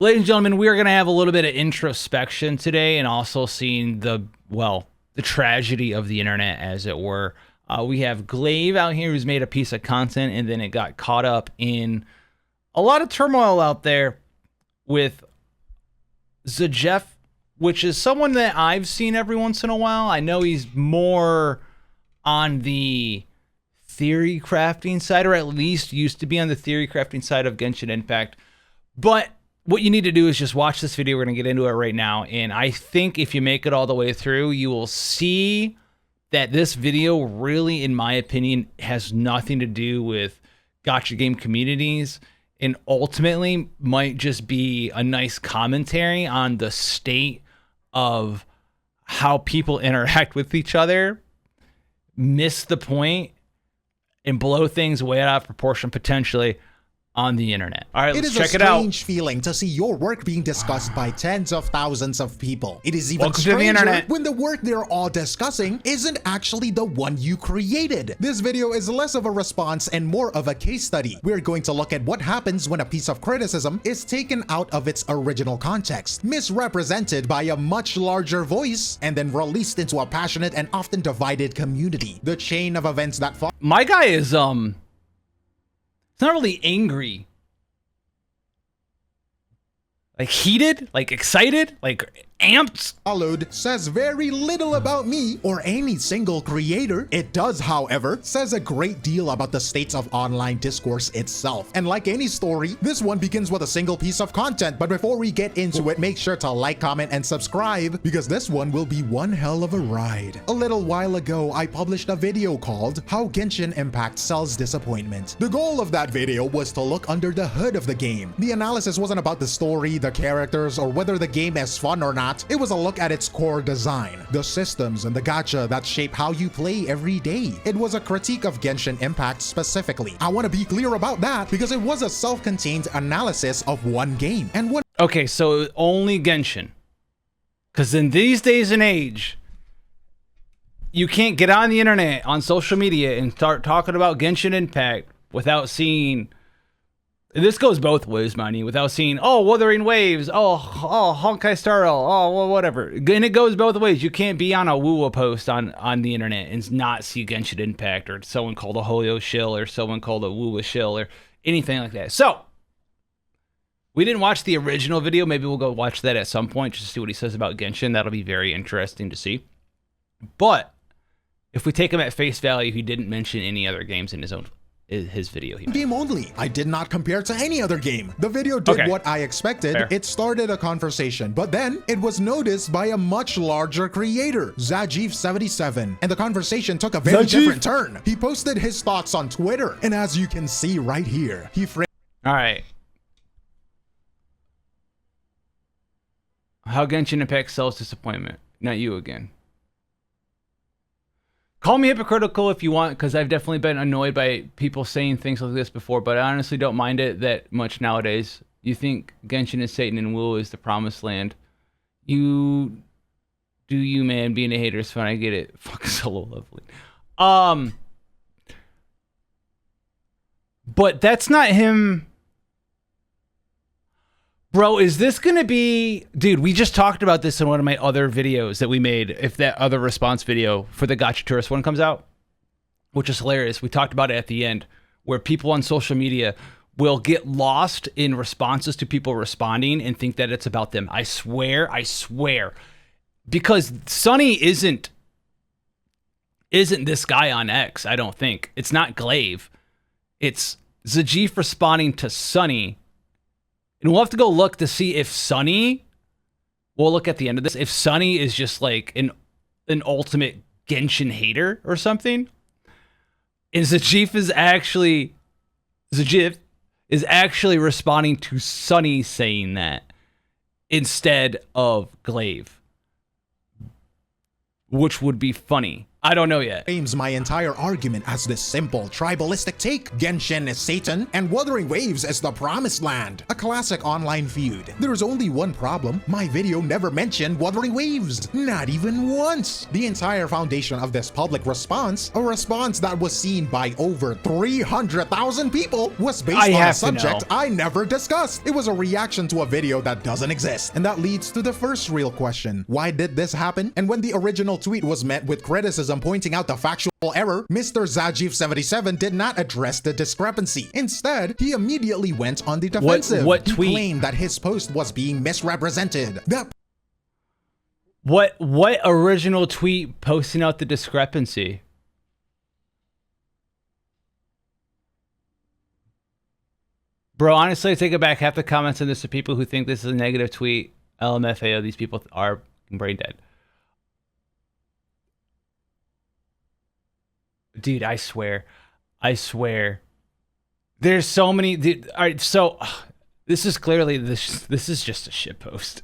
Ladies and gentlemen, we are going to have a little bit of introspection today and also seeing the tragedy of the internet, as it were. We have Glaive out here who's made a piece of content and then it got caught up in a lot of turmoil out there with Zajef, which is someone that I've seen every once in a while. I know he's more on the theory crafting side, or at least used to be on the theory crafting side of Genshin Impact. But what you need to do is just watch this video. We're going to get into it right now. And I think if you make it all the way through, you will see that this video really, in my opinion, has nothing to do with gacha game communities, and ultimately might just be a nice commentary on the state of how people interact with each other, miss the point, and blow things way out of proportion potentially on the internet. All right, let's check it out. It is a strange feeling to see your work being discussed by tens of thousands of people. It is even Welcome to the stranger internet. when the work they're all discussing isn't actually the one you created. This video is less of a response and more of a case study. We're going to look at what happens when a piece of criticism is taken out of its original context, misrepresented by a much larger voice, and then released into a passionate and often divided community. The chain of events that follow. My guy is it's not really angry, like heated, like excited, like amped. Followed says very little about me or any single creator. It does, however, says a great deal about the states of online discourse itself. And like any story, this one begins with a single piece of content. But before we get into it, make sure to like, comment, and subscribe, because this one will be one hell of a ride. A little while ago, I published a video called How Genshin Impact Sells Disappointment. The goal of that video was to look under the hood of the game. The analysis wasn't about the story, the characters, or whether the game is fun or not. It was a look at its core design, the systems and the gacha that shape how you play every day. It was a critique of Genshin Impact specifically. I want to be clear about that because it was a self-contained analysis of one game. And what Okay, so only Genshin. Because in these days and age, you can't get on the internet, on social media, and start talking about Genshin Impact without seeing... This goes both ways, mind you, without seeing, oh, Wuthering Waves, oh, Honkai Star Rail, oh, well, whatever. And it goes both ways. You can't be on a Woowa post on the internet and not see Genshin Impact, or someone called a Hoyo shill, or someone called a Woowa shill, or anything like that. So, we didn't watch the original video. Maybe we'll go watch that at some point just to see what he says about Genshin. That'll be very interesting to see. But, if we take him at face value, he didn't mention any other games in his video here. Game only. I did not compare to any other game. The video did what I expected. Fair. It started a conversation, but then it was noticed by a much larger creator, Zajef77, and the conversation took a very different turn. He posted his thoughts on Twitter, and as you can see right here, he framed. All right. How Genshin Impact sells disappointment. Not you again. Call me hypocritical if you want, because I've definitely been annoyed by people saying things like this before, but I honestly don't mind it that much nowadays. You think Genshin is Satan and Wu is the promised land. You, man. Being a hater is fun. I get it. Fuck, solo lovely. But that's not him. Bro, is this going to be... Dude, we just talked about this in one of my other videos that we made, if that other response video for the Gacha Tourist one comes out, which is hilarious. We talked about it at the end, where people on social media will get lost in responses to people responding and think that it's about them. I swear. Because Sunny isn't this guy on X, I don't think. It's not Glaive. It's Zajef responding to Sunny. And we'll have to go look to see if Sunny, we'll look at the end of this, if Sunny is just like an ultimate Genshin hater or something. And Zajef is actually responding to Sunny saying that instead of Glaive, which would be funny. I don't know yet. Frames my entire argument as this simple tribalistic take. Genshin is Satan and Wuthering Waves is the Promised Land, a classic online feud. There's only one problem. My video never mentioned Wuthering Waves, not even once. The entire foundation of this public response, a response that was seen by over 300,000 people, was based on a subject I never discussed. It was a reaction to a video that doesn't exist. And that leads to the first real question. Why did this happen? And when the original tweet was met with criticism pointing out the factual error, Mr. Zajef77 did not address the discrepancy. Instead, he immediately went on the defensive. What tweet? He claimed that his post was being misrepresented. What original tweet posting out the discrepancy? Bro, honestly, I take it back. Half the comments in this are people who think this is a negative tweet. LMFAO, these people are brain dead. Dude, I swear. There's so many. Dude, all right, so this is clearly this is just a shit post.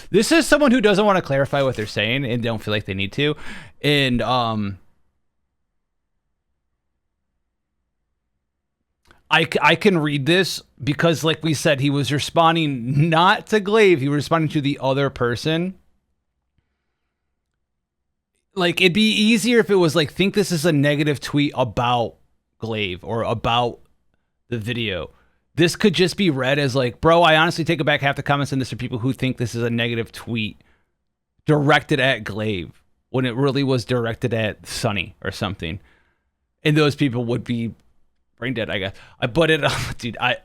This is someone who doesn't want to clarify what they're saying and don't feel like they need to. And I can read this because, like we said, he was responding not to Glaive, he was responding to the other person. Like, it'd be easier if it was like, think this is a negative tweet about Glaive or about the video. This could just be read as like, bro, I honestly take it back. Half the comments in this are people who think this is a negative tweet directed at Glaive when it really was directed at Sunny or something. And those people would be brain dead, I guess. But it, dude, I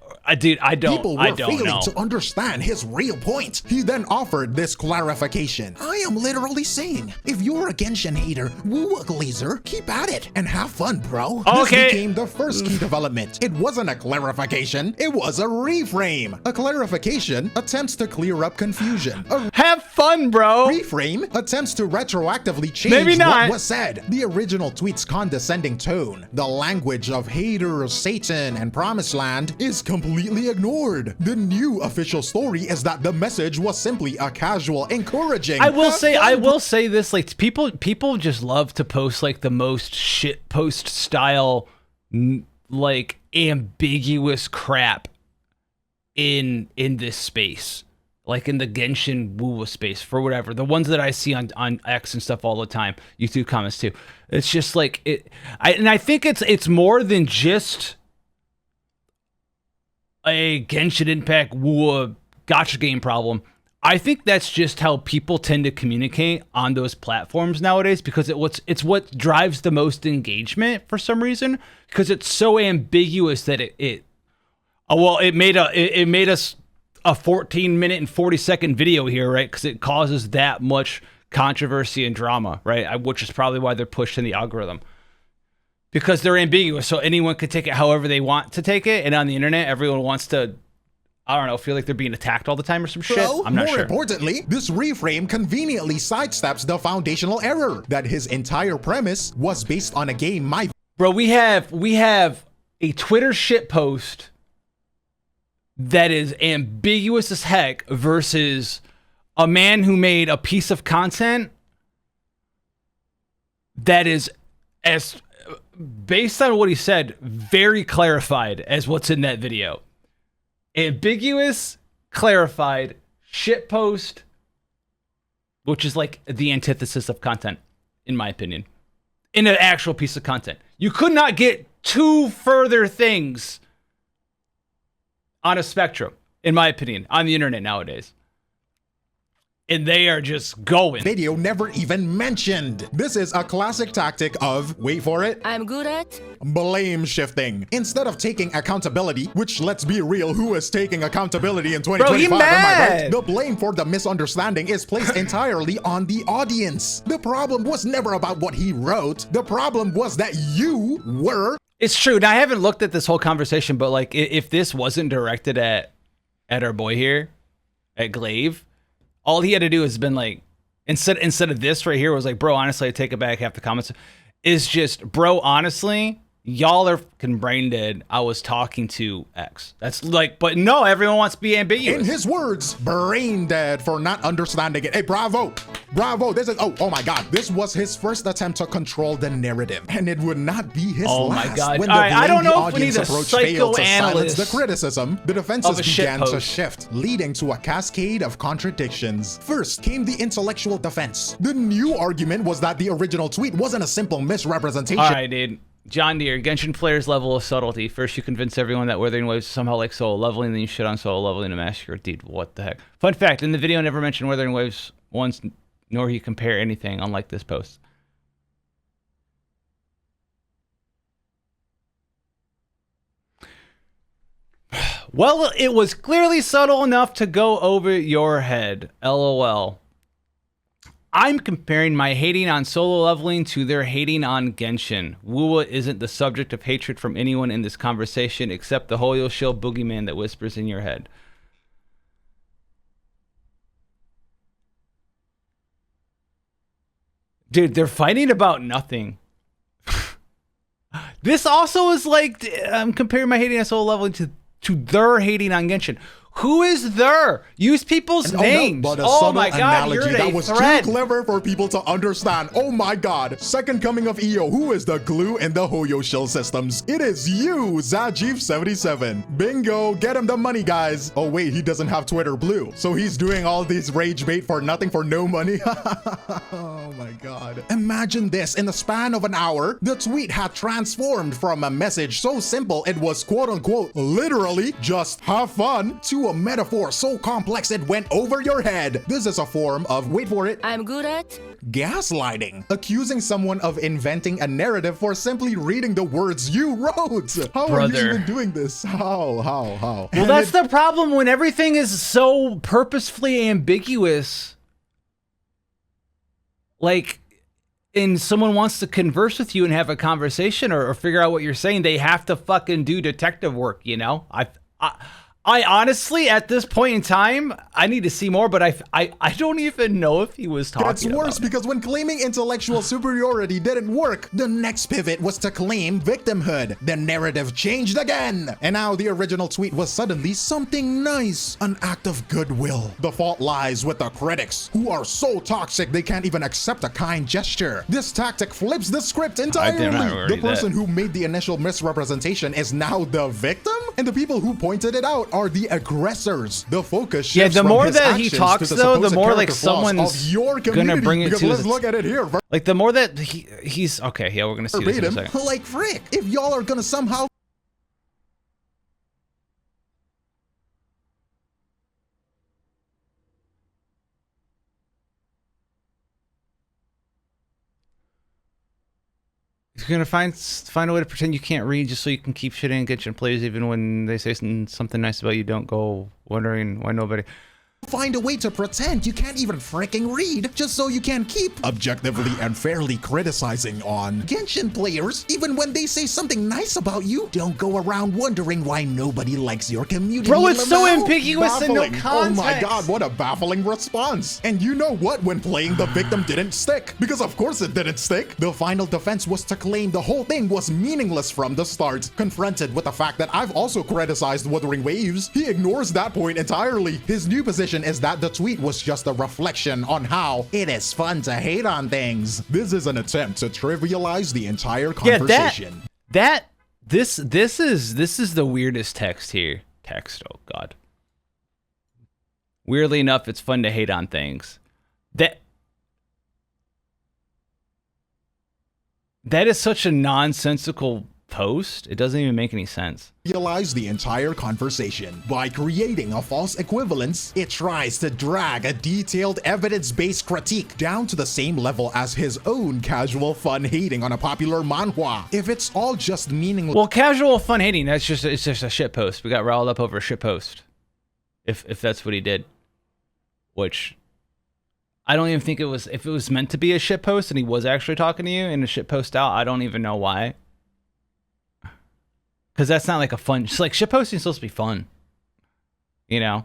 don't. People were failing to understand his real point. He then offered this clarification. I am literally saying, if you're a Genshin hater, woo a Glazer, keep at it and have fun, bro. Okay. This became the first key development. It wasn't a clarification, it was a reframe. A clarification attempts to clear up confusion. Have fun, bro. Reframe attempts to retroactively change what was said. The original tweet's condescending tone, the language of haters, Satan, and Promised Land is completely ignored. The new official story is that the message was simply a casual encouraging. I will say this, like, people just love to post like the most shit post style, like, ambiguous crap in this space, like in the Genshin woo space, for whatever, the ones that I see on X and stuff all the time, YouTube comments too. It's just like I think it's more than just a Genshin Impact woo gacha game problem. I think that's just how people tend to communicate on those platforms nowadays, because it's what drives the most engagement for some reason, because it's so ambiguous that it made us a 14-minute and 40-second video here, right? Because it causes that much controversy and drama, right? Which is probably why they're pushed in the algorithm, because they're ambiguous, so anyone could take it however they want to take it. And on the internet, everyone wants to, I don't know, feel like they're being attacked all the time or some shit. I'm not sure. More importantly, this reframe conveniently sidesteps the foundational error that his entire premise was based on a game. Bro, we have a Twitter shit post that is ambiguous as heck versus a man who made a piece of content that is, as based on what he said, very clarified as what's in that video. Ambiguous, clarified, shit post, which is like the antithesis of content, in my opinion, in an actual piece of content. You could not get two further things on a spectrum, in my opinion, on the internet nowadays. And they are just going. Video never even mentioned. This is a classic tactic of, wait for it, I'm good at blame shifting. Instead of taking accountability, which, let's be real, who is taking accountability in 2025? Bro, Am I right? The blame for the misunderstanding is placed entirely on the audience. The problem was never about what he wrote. The problem was that you were. It's true. Now, I haven't looked at this whole conversation, but like, if this wasn't directed at our boy here, at Glaive, all he had to do has been like, instead of this right here was like, bro, honestly, I take it back. Half the comments is just, bro, honestly, y'all are fucking brain dead. I was talking to X. That's like, but no, everyone wants to be ambiguous. In his words, brain dead for not understanding it. Hey, bravo. Bravo. This is, oh my God. This was his first attempt to control the narrative. And it would not be his last. My God. When the I don't know if we audience need a approach failed to silence the psychoanalyst criticism, the defenses began to shift, leading to a cascade of contradictions. First came the intellectual defense. The new argument was that the original tweet wasn't a simple misrepresentation. All right, dude. John Deere, Genshin players' level of subtlety. First, you convince everyone that Wuthering Waves is somehow like solo leveling, then you shit on solo leveling to massacre. Dude, what the heck? Fun fact, in the video, I never mentioned Wuthering Waves once, nor he compare anything, unlike this post. Well, it was clearly subtle enough to go over your head. LOL. I'm comparing my hating on solo leveling to their hating on Genshin. Wuwa isn't the subject of hatred from anyone in this conversation except the Hoyo Shield boogeyman that whispers in your head. Dude, they're fighting about nothing. This also is like, I'm comparing my hating on solo leveling to their hating on Genshin. Who is there? Use people's names. No, but a oh my God, analogy you're in that a was thread. too clever for people to understand. Oh my God. Second coming of EO. Who is the glue in the Hoyo Shield systems? It is you, Zajef77. Bingo. Get him the money, guys. Oh wait, he doesn't have Twitter Blue. So he's doing all these rage bait for nothing, for no money. Oh my God. Imagine this. In the span of an hour, the tweet had transformed from a message so simple it was quote unquote literally just have fun to a metaphor so complex it went over your head. This is a form of, wait for it, I'm good at gaslighting, accusing someone of inventing a narrative for simply reading the words you wrote. How are you even doing this? How? Well, that's the problem when everything is so purposefully ambiguous. Like, and someone wants to converse with you and have a conversation or figure out what you're saying, they have to fucking do detective work, you know? I honestly, at this point in time, I need to see more, but I don't even know if he was talking about it. It's worse because when claiming intellectual superiority didn't work, the next pivot was to claim victimhood. The narrative changed again. And now the original tweet was suddenly something nice, an act of goodwill. The fault lies with the critics, who are so toxic they can't even accept a kind gesture. This tactic flips the script entirely. The person who made the initial misrepresentation is now the victim, and the people who pointed it out are the aggressors. The focus shifts the more from his that he actions talks, to though, the more like character flaws someone's of your gonna bring it because to let's look at it here. Like the more that he's okay, yeah, we're gonna see this in a second. Like frick, if y'all are gonna somehow You're gonna find a way to pretend you can't read just so you can keep shitting Genshin players even when they say something nice about you. Don't go wondering why nobody. find a way to pretend you can't even freaking read just so you can keep objectively and fairly criticizing on Genshin players even when they say something nice about you. Don't go around wondering why nobody likes your community. Bro, it's so ambiguous and no context. Oh my God, what a baffling response. And you know what? When playing the victim didn't stick, because of course it didn't stick. The final defense was to claim the whole thing was meaningless from the start. Confronted with the fact that I've also criticized Wuthering Waves, he ignores that point entirely. His new position is that the tweet was just a reflection on how it is fun to hate on things. This is an attempt to trivialize the entire conversation. This is the weirdest text here. Oh God. Weirdly enough, it's fun to hate on things. That is such a nonsensical post. It doesn't even make any sense. Realize the entire conversation. By creating a false equivalence, it tries to drag a detailed evidence-based critique down to the same level as his own casual fun hating on a popular manhwa. If it's all just meaningless— Well, casual fun hating, it's just a shit post. We got riled up over a shit post. If that's what he did. Which I don't even think it was, if it was meant to be a shit post and he was actually talking to you in a shit post out, I don't even know why. Because that's not like a fun, just like shitposting is supposed to be fun. You know?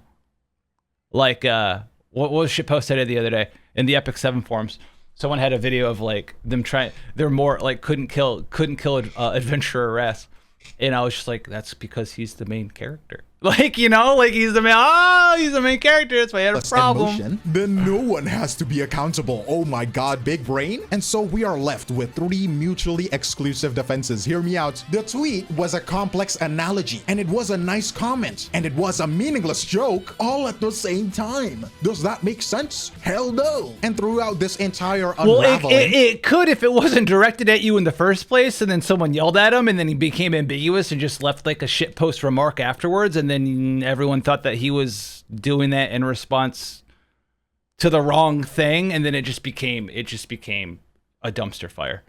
Like, what was shitpost I did the other day in the Epic 7 forums? Someone had a video of like them they're more like couldn't kill Adventurer Ras. And I was just like, that's because he's the main character. Like, you know, like he's the main, oh, he's the main character. That's why I had a problem. Emotion, then no one has to be accountable. Oh my god, big brain. And so we are left with 3 mutually exclusive defenses. Hear me out. The tweet was a complex analogy, and it was a nice comment, and it was a meaningless joke all at the same time. Does that make sense? Hell no. And throughout this entire unraveling, it could if it wasn't directed at you in the first place, and then someone yelled at him, and then he became ambiguous and just left like a shitpost remark afterwards, and then everyone thought that he was doing that in response to the wrong thing, and then it just became a dumpster fire.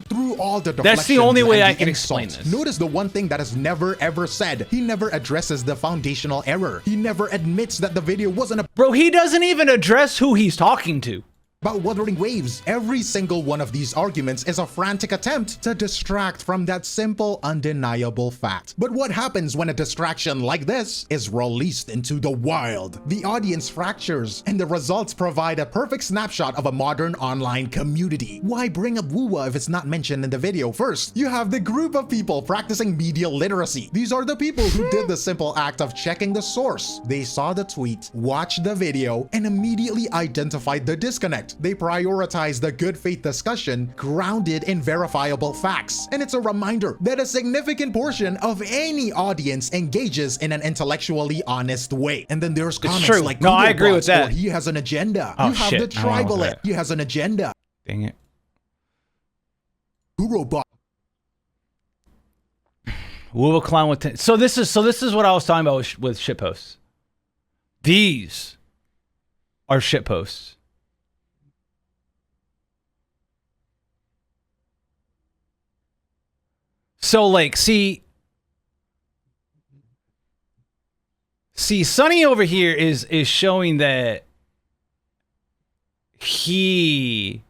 Through all the That's the only way I can explain this. Notice the one thing that is never ever said. He never addresses the foundational error. He never admits that the video wasn't Bro, he doesn't even address who he's talking to. about Wuthering Waves. Every single one of these arguments is a frantic attempt to distract from that simple, undeniable fact. But what happens when a distraction like this is released into the wild? The audience fractures, and the results provide a perfect snapshot of a modern online community. Why bring up Wuwa if it's not mentioned in the video? First, you have the group of people practicing media literacy. These are the people who did the simple act of checking the source. They saw the tweet, watched the video, and immediately identified the disconnect. They prioritize the good faith discussion grounded in verifiable facts. And it's a reminder that a significant portion of any audience engages in an intellectually honest way. And then there's comments like, no, I agree with that. Or he has an agenda. Oh, you have shit. the tribalist. He has an agenda. Dang it. Kurobot. Woo clown with so this is what I was talking about with shitposts. These are shitposts. So like, see, Sonny over here is showing that he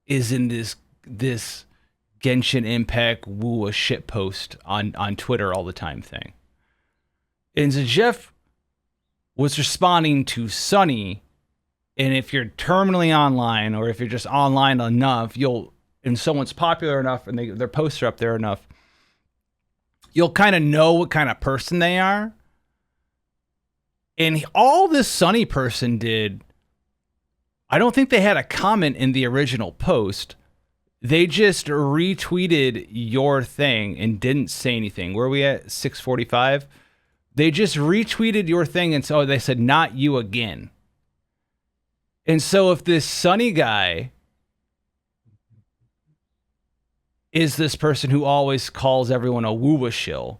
is in this Genshin Impact woo a shitpost on Twitter all the time thing. And Zajef was responding to Sonny, and if you're terminally online, or if you're just online enough, and someone's popular enough and their posts are up there enough, you'll kind of know what kind of person they are. And all this Sonny person did, I don't think they had a comment in the original post. They just retweeted your thing and didn't say anything. Where are we at? 6:45? They just retweeted your thing, and so they said, "Not you again." And so if this Sonny guy is this person who always calls everyone a woowa shill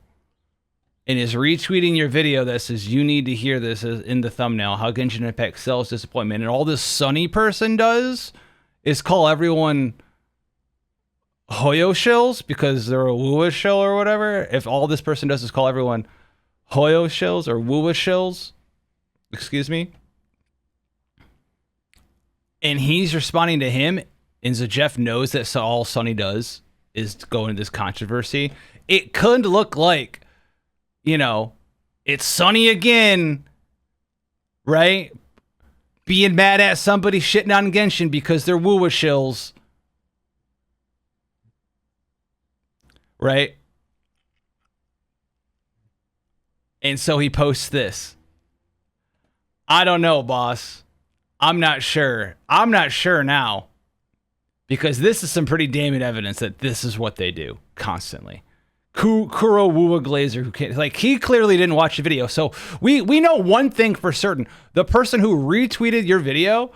and is retweeting your video that says, "You need to hear this," in the thumbnail, how Genshin Impact sells disappointment, and all this Sonny person does is call everyone Hoyo shills because they're a woowa shill or whatever. If all this person does is call everyone Hoyo shills or woowa shills, excuse me, and he's responding to him, and Zajef knows that all Sonny does is go into this controversy, it could look like, you know, it's Sonny again, right? Being mad at somebody shitting on Genshin because they're woowa shills, right? And so he posts this. I don't know, boss. I'm not sure. I'm not sure now. Because this is some pretty damning evidence that this is what they do constantly. Kuro Wua Glazer, who can't, like, he clearly didn't watch the video. So we know one thing for certain. The person who retweeted your video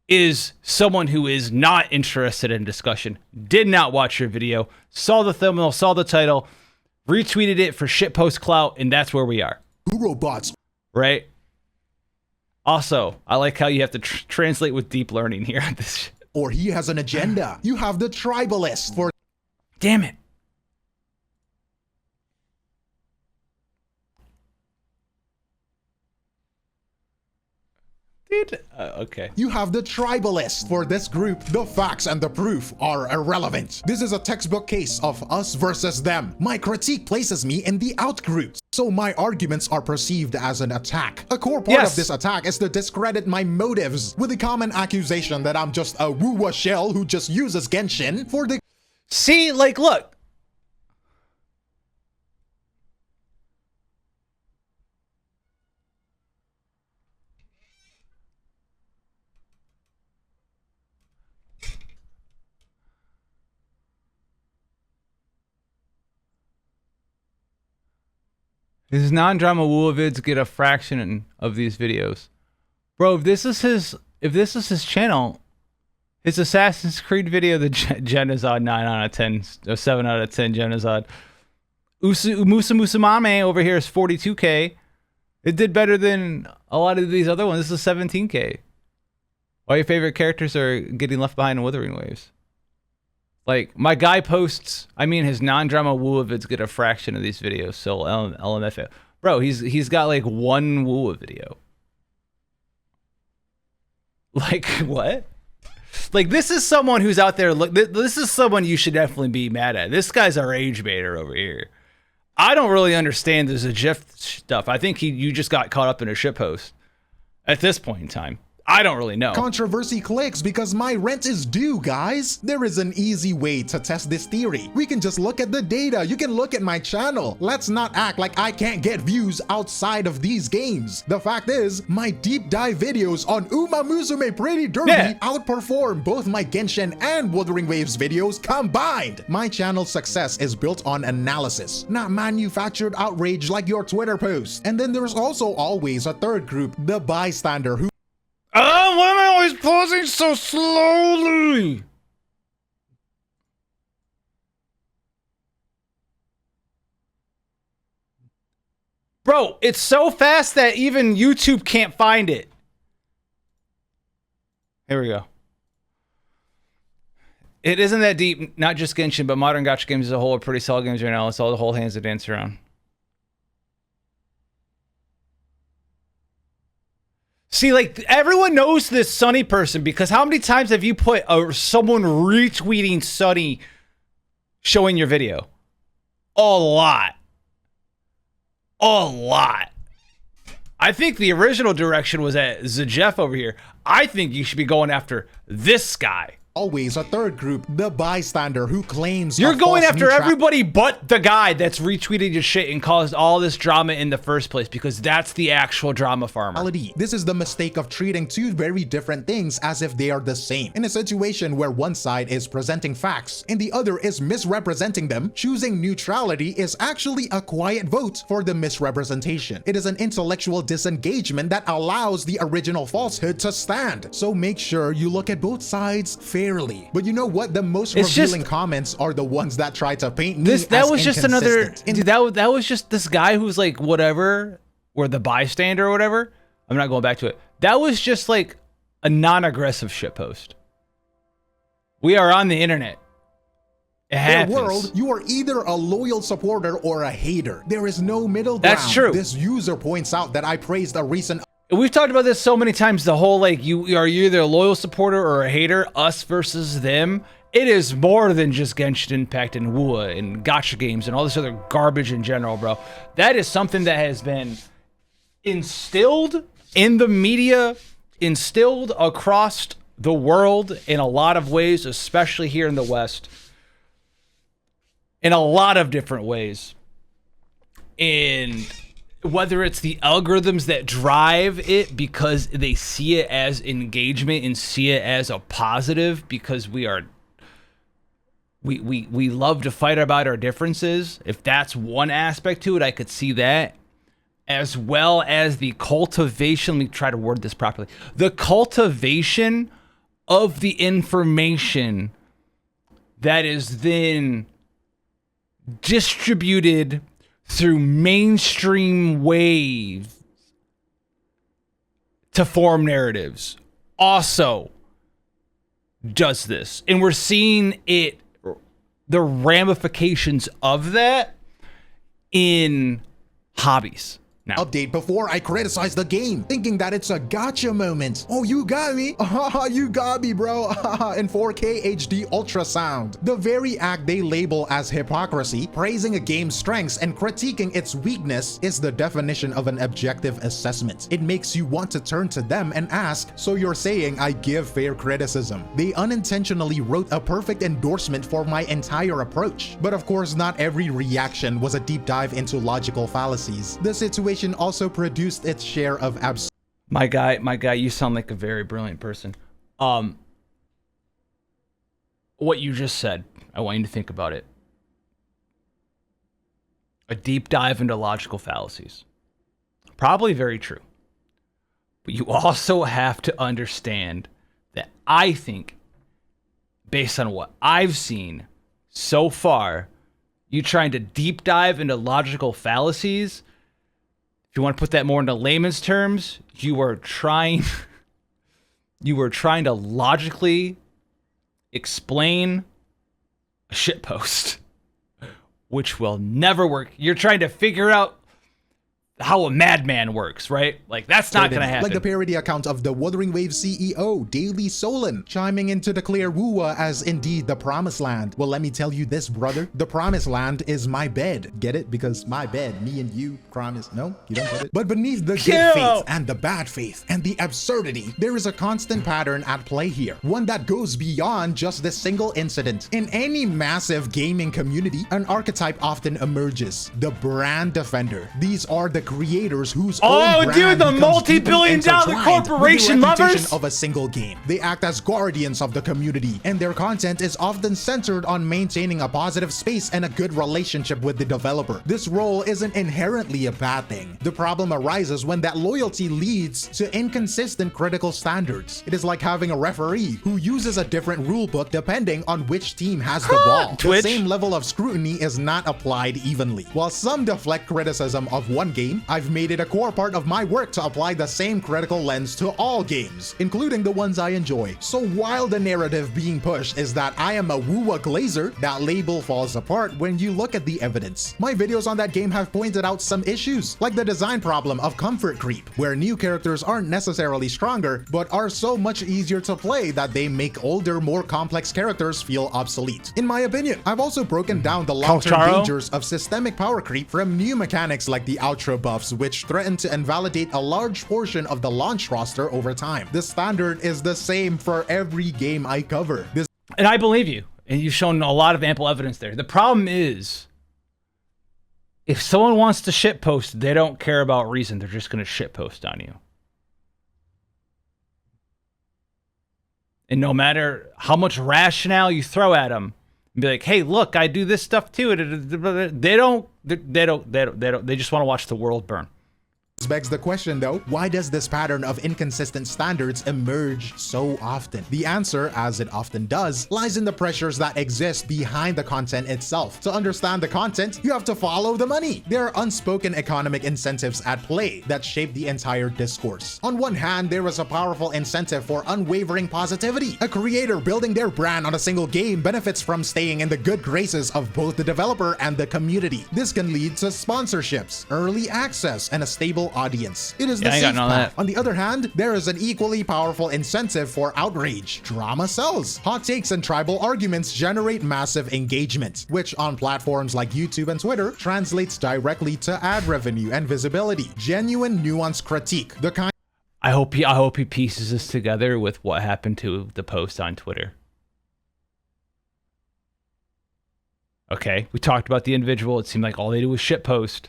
is someone who is not interested in discussion, did not watch your video, saw the thumbnail, saw the title, retweeted it for shitpost clout, and that's where we are. Robots. Right? Also, I like how you have to translate with deep learning here on this shit. Or he has an agenda. You have the tribalist. For damn it. Okay. You have the tribalist. For this group, the facts and the proof are irrelevant. This is a textbook case of us versus them. My critique places me in the out group, so my arguments are perceived as an attack. A core part of this attack is to discredit my motives with the common accusation that I'm just a woowa shell who just uses Genshin for the— See, like, look. His non-drama Woovids get a fraction of these videos. Bro, if this is his channel, his Assassin's Creed video, the Genozod 9 out of 10, or 7 out of 10 Genozod. Musa Musamame over here is 42K. It did better than a lot of these other ones. This is 17K. All your favorite characters are getting left behind in Withering Waves. Like, my guy posts, I mean, his non-drama Woovids get a fraction of these videos. So LMFAO. Bro, he's got like one Woo video. Like, what? Like, this is someone who's out there. Look, this is someone you should definitely be mad at. This guy's our rage baiter over here. I don't really understand the Zajef stuff. I think you just got caught up in a shitpost at this point in time. I don't really know. Controversy clicks because my rent is due, guys. There is an easy way to test this theory. We can just look at the data. You can look at my channel. Let's not act like I can't get views outside of these games. The fact is, my deep dive videos on Uma Musume Pretty Derby outperform both my Genshin and Wuthering Waves videos combined. My channel's success is built on analysis, not manufactured outrage like your Twitter posts. And then there's also always a third group, the bystander who oh, why am I always pausing so slowly? Bro, it's so fast that even YouTube can't find it. Here we go. It isn't that deep, not just Genshin, but modern gacha games as a whole are pretty solid games right now. It's all the whole hands to dance around. See, like, everyone knows this Sunny person because how many times have you put someone retweeting Sunny showing your video? A lot. A lot. I think the original direction was at Zajef over here. I think you should be going after this guy. Always a third group, the bystander who claims you're going after everybody but the guy that's retweeted your shit and caused all this drama in the first place because that's the actual drama farmer. This is the mistake of treating two very different things as if they are the same. In a situation where one side is presenting facts and the other is misrepresenting them, choosing neutrality is actually a quiet vote for the misrepresentation. It is an intellectual disengagement that allows the original falsehood to stand. So make sure you look at both sides fairly. But you know what? The most revealing comments are the ones that try to paint me as that was just another dude, that was just this guy who's like whatever, or the bystander or whatever. I'm not going back to it. That was just like a non-aggressive shitpost. We are on the internet. It happens. In a world, you are either a loyal supporter or a hater. There is no middle ground. That's true. This user points out that I praised a recent we've talked about this so many times, the whole like you are either a loyal supporter or a hater, us versus them. It is more than just Genshin Impact and WUA and gacha games and all this other garbage in general, bro. That is something that has been instilled in the media, instilled across the world in a lot of ways, especially here in the West, in a lot of different ways. And whether it's the algorithms that drive it because they see it as engagement and see it as a positive because we love to fight about our differences. If that's one aspect to it, I could see that. As well as the cultivation, let me try to word this properly. The cultivation of the information that is then distributed through mainstream waves to form narratives also does this. And we're seeing it, the ramifications of that in hobbies. Now. Update before I criticize the game, thinking that it's a gotcha moment. Oh, you got me. You got me, bro. In 4K HD ultrasound. The very act they label as hypocrisy, praising a game's strengths and critiquing its weakness, is the definition of an objective assessment. It makes you want to turn to them and ask, so you're saying I give fair criticism? They unintentionally wrote a perfect endorsement for my entire approach. But of course, not every reaction was a deep dive into logical fallacies. The situation also produced its share of my guy, you sound like a very brilliant person. What you just said, I want you to think about it. A deep dive into logical fallacies. Probably very true. But you also have to understand that I think, based on what I've seen so far, you trying to deep dive into logical fallacies, if you want to put that more into layman's terms, you are trying to logically explain a shitpost, which will never work. You're trying to figure out how a madman works, right? Like, that's not gonna happen. Like the parody account of the Wuthering Waves CEO, Daily Solon, chiming in to declare Wuwa as indeed the Promised Land. Well, let me tell you this, brother. The Promised Land is my bed. Get it? Because my bed, me and you, promise. No? You don't get it? But beneath the good faith and the bad faith and the absurdity, there is a constant pattern at play here. One that goes beyond just this single incident. In any massive gaming community, an archetype often emerges. The brand defender. These are the creators whose own brand the multi-billion-dollar corporation lovers of a single game. They act as guardians of the community, and their content is often centered on maintaining a positive space and a good relationship with the developer. This role isn't inherently a bad thing. The problem arises when that loyalty leads to inconsistent critical standards. It is like having a referee who uses a different rule book depending on which team has the ball. Twitch. The same level of scrutiny is not applied evenly. While some deflect criticism of one game, I've made it a core part of my work to apply the same critical lens to all games, including the ones I enjoy. So while the narrative being pushed is that I am a Wuwa Glazer, that label falls apart when you look at the evidence. My videos on that game have pointed out some issues, like the design problem of comfort creep, where new characters aren't necessarily stronger, but are so much easier to play that they make older, more complex characters feel obsolete. In my opinion, I've also broken down the long-term dangers of systemic power creep from new mechanics like the outro buffs, which threaten to invalidate a large portion of the launch roster over time. The standard is the same for every game I cover. And I believe you, and you've shown a lot of ample evidence there. The problem is, if someone wants to shitpost, they don't care about reason. They're just going to shitpost on you. And no matter how much rationale you throw at them, be like, hey, look, I do this stuff too. They just want to watch the world burn. This begs the question though, why does this pattern of inconsistent standards emerge so often? The answer, as it often does, lies in the pressures that exist behind the content itself. To understand the content, you have to follow the money. There are unspoken economic incentives at play that shape the entire discourse. On one hand, there is a powerful incentive for unwavering positivity. A creator building their brand on a single game benefits from staying in the good graces of both the developer and the community. This can lead to sponsorships, early access, and a stable audience. It is the safe path. On the other hand, there is an equally powerful incentive for outrage. Drama sells. Hot takes and tribal arguments generate massive engagement, which on platforms like YouTube and Twitter translates directly to ad revenue and visibility. Genuine nuanced critique, the kind I hope he pieces this together with what happened to the post on Twitter. Okay, we talked about the individual. It seemed like all they do was shitpost.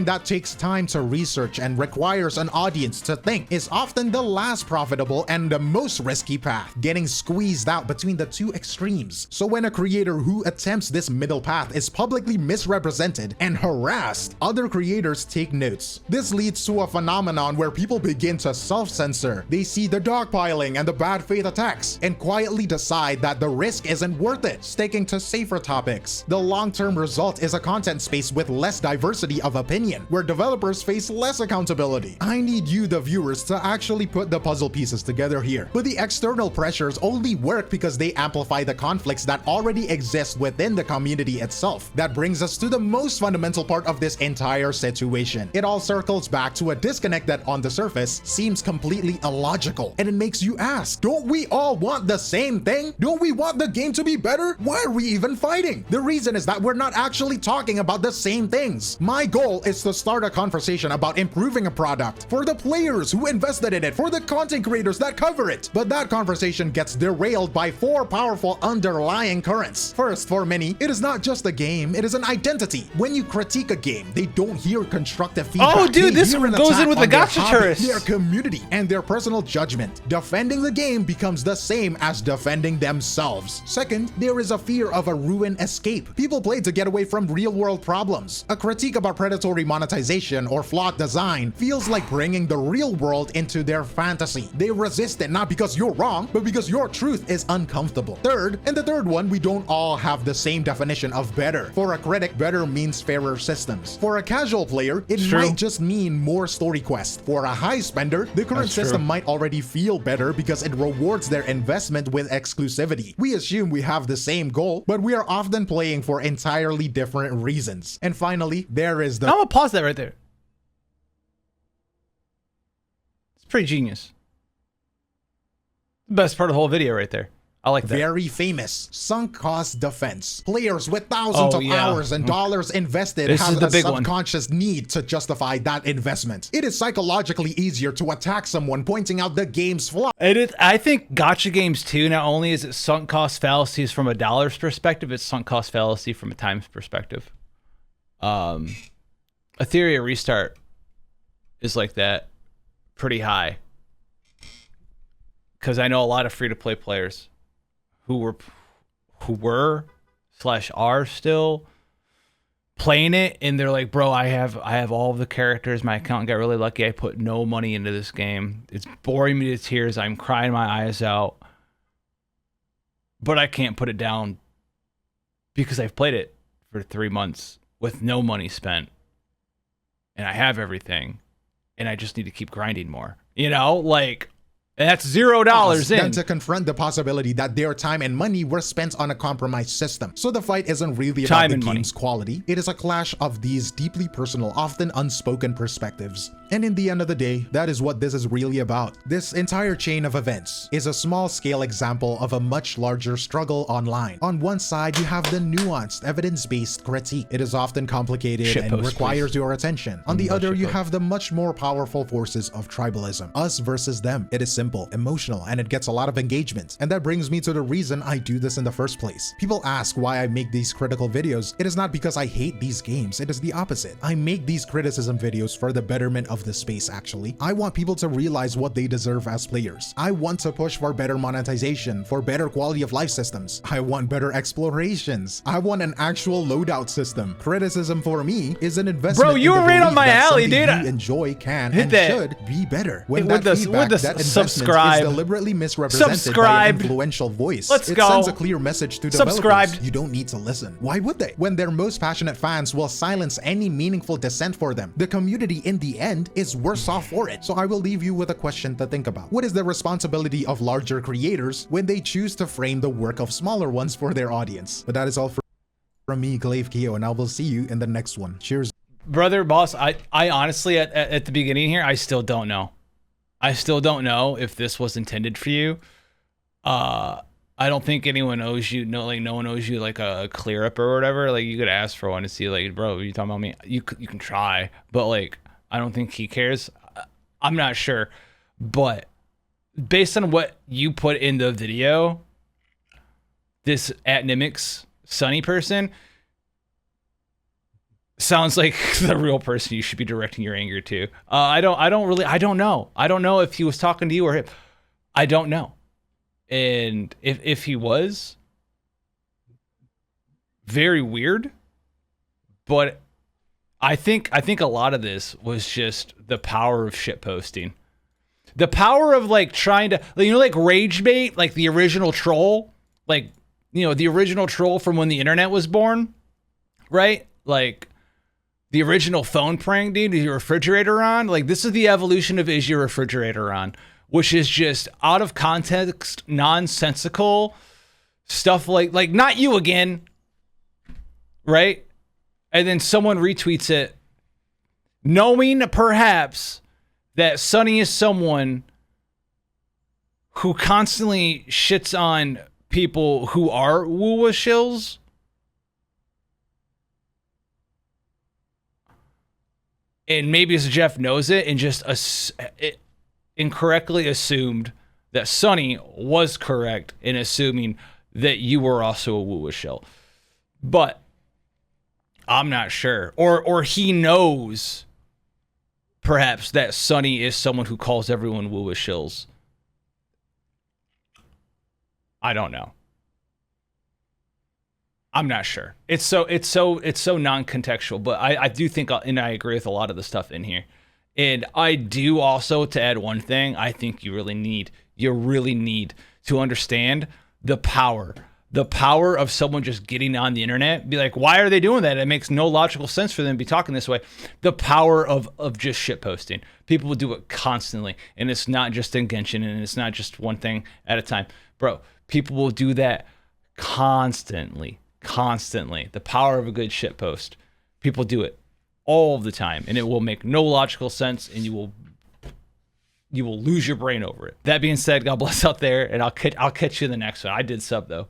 that takes time to research and requires an audience to think is often the last profitable and the most risky path, getting squeezed out between the two extremes. So when a creator who attempts this middle path is publicly misrepresented and harassed, other creators take notes. This leads to a phenomenon where people begin to self-censor. They see the dogpiling and the bad faith attacks and quietly decide that the risk isn't worth it, sticking to safer topics. The long-term result is a content space with less diversity of opinion, where developers face less accountability. I need you, the viewers, to actually put the puzzle pieces together here. But the external pressures only work because they amplify the conflicts that already exist within the community itself. That brings us to the most fundamental part of this entire situation. It all circles back to a disconnect that on the surface seems completely illogical. And it makes you ask, don't we all want the same thing? Don't we want the game to be better? Why are we even fighting? The reason is that we're not actually talking about the same things. My goal is is to start a conversation about improving a product for the players who invested in it, for the content creators that cover it. But that conversation gets derailed by 4 powerful underlying currents. First, for many, it is not just a game, it is an identity. When you critique a game, they don't hear constructive feedback. Oh, dude, this one goes in with the Gacha tourists. Their community and their personal judgment. Defending the game becomes the same as defending themselves. Second, there is a fear of a ruined escape. People play to get away from real-world problems. A critique about predatory monetization or flawed design feels like bringing the real world into their fantasy. They resist it not because you're wrong, but because your truth is uncomfortable. Third, and the third one, we don't all have the same definition of better. For a critic, better means fairer systems. For a casual player, it might just mean more story quests. For a high spender, the current system might already feel better because it rewards their investment with exclusivity. We assume we have the same goal, but we are often playing for entirely different reasons. And finally, there is the— I'm gonna pause that right there. It's pretty genius. The best part of the whole video right there. I like that. Very famous sunk cost defense. Players with thousands of hours and dollars invested have a subconscious need to justify that investment. It is psychologically easier to attack someone pointing out the game's flaw. I think Gacha games too, not only is it sunk cost fallacies from a dollar's perspective, it's sunk cost fallacy from a time's perspective. A theory of restart is like that, pretty high. Because I know a lot of free-to-play players who were / are still playing it, and they're like, bro, I have all of the characters. My account got really lucky. I put no money into this game. It's boring me to tears. I'm crying my eyes out, but I can't put it down because I've played it for 3 months with no money spent, and I have everything, and I just need to keep grinding more. You know, like. And that's $0 in. Than to confront the possibility that their time and money were spent on a compromised system. So the fight isn't really about the game's quality. It is a clash of these deeply personal, often unspoken perspectives. And in the end of the day, that is what this is really about. This entire chain of events is a small-scale example of a much larger struggle online. On one side, you have the nuanced, evidence-based critique. It is often complicated and requires your attention. On the other, you have the much more powerful forces of tribalism. Us versus them. It is simple, emotional, and it gets a lot of engagement. And that brings me to the reason I do this in the first place. People ask why I make these critical videos. It is not because I hate these games. It is the opposite. I make these criticism videos for the betterment of the space, actually. I want people to realize what they deserve as players. I want to push for better monetization, for better quality of life systems. I want better explorations. I want an actual loadout system. Criticism for me is an investment. Bro, you were right on my alley, dude. You enjoy, can, and should be better. When that feedback, that investment is deliberately misrepresented by an influential voice. It sends a clear message to developers. You don't need to listen. Why would they? When their most passionate fans will silence any meaningful dissent for them, the community in the end is worse off for it. So I will leave you with a question to think about. What is the responsibility of larger creators when they choose to frame the work of smaller ones for their audience? But that is all from me, Glaive Keo, and I will see you in the next one. Cheers. Brother, boss, I honestly, at the beginning here, I still don't know. I still don't know if this was intended for you. I don't think anyone owes you, no one owes you like a clear up or whatever. Like you could ask for one to see like, bro, you talking about me? You can try, but like, I don't think he cares. I'm not sure, but based on what you put in the video, this @Nimics Sunny person sounds like the real person you should be directing your anger to. I don't know. I don't know if he was talking to you or him. I don't know. And if he was, very weird, but I think a lot of this was just the power of shit posting. The power of like trying to, you know, like rage bait, like the original troll, like, you know, the original troll from when the internet was born, right? Like the original phone prank, dude, is your refrigerator on? Like this is the evolution of is your refrigerator on, which is just out of context, nonsensical stuff like not you again, right? And then someone retweets it, knowing perhaps that Sunny is someone who constantly shits on people who are woo-woo shills. And maybe Jeff knows it and just incorrectly assumed that Sonny was correct in assuming that you were also a woo shill. But I'm not sure. Or he knows perhaps that Sonny is someone who calls everyone woo shills. I don't know. I'm not sure. It's so non-contextual, but I do think, and I agree with a lot of the stuff in here. And I do also, to add one thing, I think you really need to understand the power of someone just getting on the internet, be like, why are they doing that? It makes no logical sense for them to be talking this way. The power of just shit posting. People will do it constantly, and it's not just in Genshin, and it's not just one thing at a time. Bro, people will do that constantly. The power of a good shit post. People do it all the time, and it will make no logical sense, and you will lose your brain over it. That being said, God bless out there, and I'll catch you in the next one. I did sub though.